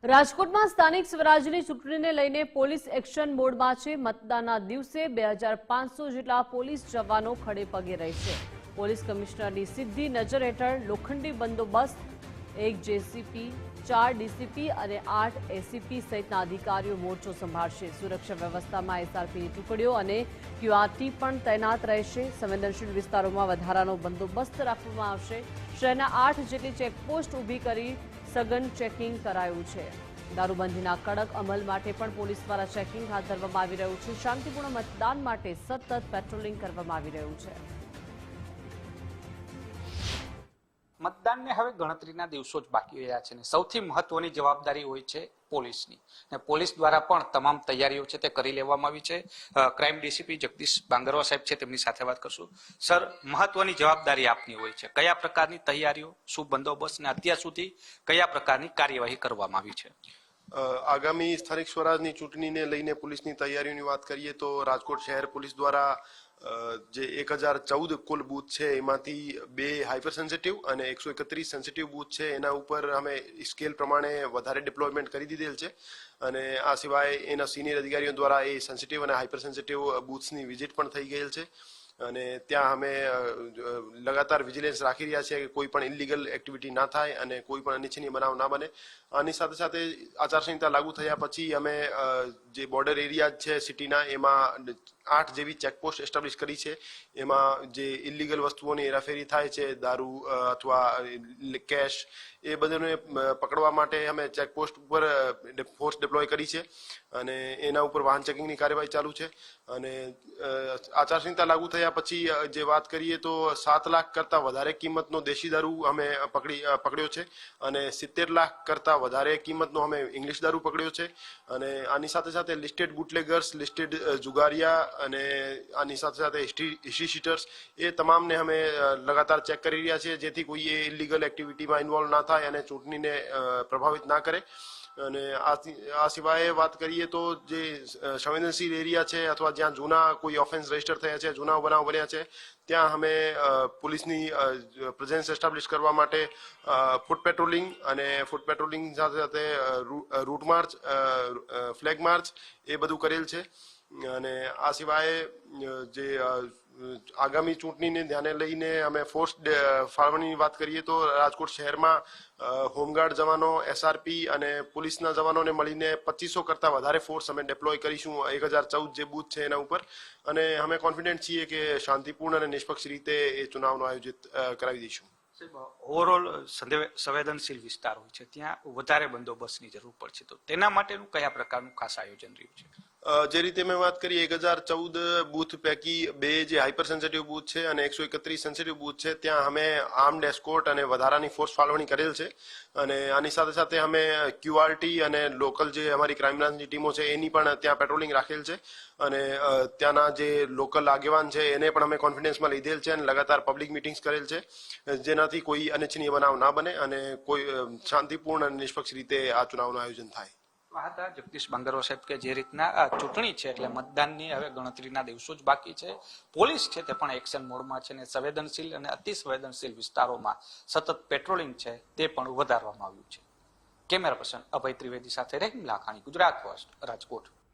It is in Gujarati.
રાજકોટમાં સ્થાનિક સ્વરાજની ચૂંટણીને લઈને પોલીસ એક્શન મોડમાં છે। મતદાનના દિવસે 2500 જેટલા પોલીસ જવાનો ખડે પગે રહેશે। પોલીસ કમિશનરની સીધી નજર હેઠળ લોખંડી બંદોબસ્ત, 1 જેસીપી, 4 ડીસીપી અને 8 એસીપી સહિતના અધિકારીઓ મોરચો સંભાળશે। સુરક્ષા વ્યવસ્થામાં એસઆરપીની ટુકડીઓ અને ક્યુઆરટી પણ તૈનાત રહેશે। સંવેદનશીલ વિસ્તારોમાં વધારાનો બંદોબસ્ત રાખવામાં આવશે। શહેરના 8 જેટલી ચેકપોસ્ટ ઊભી કરી સઘન ચેકિંગ કરાયું છે। દારૂબંધીના કડક અમલ માટે પણ પોલીસ દ્વારા ચેકિંગ હાથ ધરવામાં આવી રહ્યું છે। શાંતિપૂર્ણ મતદાન માટે સતત પેટ્રોલિંગ કરવામાં આવી રહ્યું છે। મતદાનને હવે ગણતરીના દિવસો જ બાકી રહ્યા છે ને સૌથી મહત્વની જવાબદારી હોય છે પોલીસની ને પોલીસ દ્વારા પણ તમામ તૈયારીઓ છે તે કરી લેવામાં આવી છે। ક્રાઇમ ડીસીપી જગદીશ બાંગરવા સાહેબ છે, તેમની સાથે વાત કરશું। સર, મહત્વની જવાબદારી આપની હોય છે, કયા પ્રકારની તૈયારીઓ, શું બંદોબસ્ત ને અત્યાર સુધી કયા પ્રકારની કાર્યવાહી કરવામાં આવી છે? આગામી સ્થાનિક સ્વરાજની ચૂંટણીને લઈને પોલીસની તૈયારીઓની વાત કરીએ તો રાજકોટ શહેર પોલીસ દ્વારા જે 1014 કુલ બૂથ છે એમાંથી 2 હાઇપર સેન્સિટિવ અને 131 સેન્સિટિવ બૂથ છે એના ઉપર અમે સ્કેલ પ્રમાણે વધારે ડિપ્લોયમેન્ટ કરી દીધેલ છે અને આ સિવાય એના સિનિયર અધિકારીઓ દ્વારા એ સેન્સિટિવ અને હાઇપર સેન્સિટિવ બૂથ્સની વિઝિટ પણ થઈ ગયેલ છે અને ત્યાં અમે લગાતાર વિજિલન્સ રાખી રહ્યા છીએ કે કોઈ પણ ઇલીગલ એક્ટિવિટી ના થાય અને કોઈ પણ અનિચ્છનીય બનાવ ના બને। આની સાથે સાથે આચારસંહિતા લાગુ થયા પછી અમે જે બોર્ડર એરિયા છે સિટીના એમાં 8 જેવી ચેકપોસ્ટ એસ્ટાબ્લિશ કરી છે। એમાં જે ઇલીગલ વસ્તુઓની હેરાફેરી થાય છે, દારૂ અથવા કેશ, એ બધાને પકડવા માટે અમે ચેકપોસ્ટ ઉપર ફોર્સ ડિપ્લોય કરી છે અને એના ઉપર વાહન ચેકિંગની કાર્યવાહી ચાલુ છે। અને આચારસંહિતા લાગુ થયા પછી જે વાત કરીએ તો 7 લાખ કરતા વધારે કિંમતનો દેશી દારૂ અમે પકડ્યો છે અને 70 લાખ કરતા વધારે કિંમતનો અમે ઇંગ્લિશ દારૂ પકડ્યો છે અને આની સાથે સાથે લિસ્ટેડ બુટલેગર્સ, લિસ્ટેડ જુગારિયા અને આની સાથે સાથે હિસ્ટ્રી શીટર્સ, એ તમામને અમે લગાતાર ચેક કરી રહ્યા છીએ જેથી કોઈ એ ઇલીગલ એક્ટિવિટીમાં ઇન્વોલ્વ ના થાય અને ચૂંટણીને પ્રભાવિત ના કરે। અને આ સિવાય વાત કરીએ તો જે સંવેદનશીલ એરિયા છે અથવા જ્યાં જૂના કોઈ ઓફેન્સ રજીસ્ટર થયા છે, જૂના બનાવ બન્યા છે, ત્યાં અમે પોલીસની પ્રેઝન્સ એસ્ટાબ્લિશ કરવા માટે ફૂટ પેટ્રોલિંગ અને ફૂટ પેટ્રોલિંગ સાથે સાથે રૂટ માર્ચ, ફ્લેગ માર્ચ એ બધું કરેલ છે। અને આ સિવાય જે આગામી ચૂંટણીને ધ્યાને લઈને અમે ફોર્સ ફાળવણીની વાત કરીએ તો રાજકોટ શહેરમાં હોમગાર્ડ જવાનો, એસઆરપી અને પોલીસના જવાનોને મળીને 2500 કરતા વધારે ફોર્સ અમે ડિપ્લોય કરીશું 1014 જે બૂથ છે એના ઉપર અને અમે કોન્ફિડન્ટ છીએ કે શાંતિપૂર્ણ અને નિષ્પક્ષ રીતે એ ચુનાવનું આયોજિત કરાવી દઈશું। ઓવરઓલ સંવેદનશીલ વિસ્તાર હોય છે ત્યાં વધારે બંદોબસ્તની જરૂર પડશે, તો તેના માટેનું કયા પ્રકારનું ખાસ આયોજન રહ્યું છે? જે રીતે મેં વાત કરી 1014 બૂથ પૈકી 2 જે હાઇપર સેન્સિટિવ બૂથ છે અને 131 સેન્સિટિવ બૂથ છે ત્યાં અમે આર્મ્ડ એસ્કોર્ટ અને વધારાની ફોર્સ ફાળવણી કરેલ છે અને આની સાથે સાથે અમે ક્યુઆરટી અને લોકલ જે અમારી ક્રાઇમ બ્રાન્ચની ટીમો છે એની પણ ત્યાં પેટ્રોલિંગ રાખેલ છે અને ત્યાંના જે લોકલ આગેવાન છે એને પણ અમે કોન્ફિડન્સમાં લીધેલ છે અને લગાતાર પબ્લિક મિટિંગ્સ કરેલ છે જેનાથી કોઈ અનિચ્છનીય બનાવ ના બને અને કોઈ શાંતિપૂર્ણ અને નિષ્પક્ષ રીતે આ ચુનાવનું આયોજન થાય। હતા જગદીશ બાંગરવા સાહેબ કે જે રીતના આ ચૂંટણી છે એટલે મતદાનની હવે ગણતરીના દિવસો જ બાકી છે, પોલીસ છે તે પણ એક્શન મોડમાં છે ને સંવેદનશીલ અને અતિ સંવેદનશીલ વિસ્તારોમાં સતત પેટ્રોલિંગ છે તે પણ વધારવામાં આવ્યું છે। કેમેરા પર્સન અભય ત્રિવેદી સાથે રહીમ લાખાણી, ગુજરાત ફર્સ્ટ, રાજકોટ।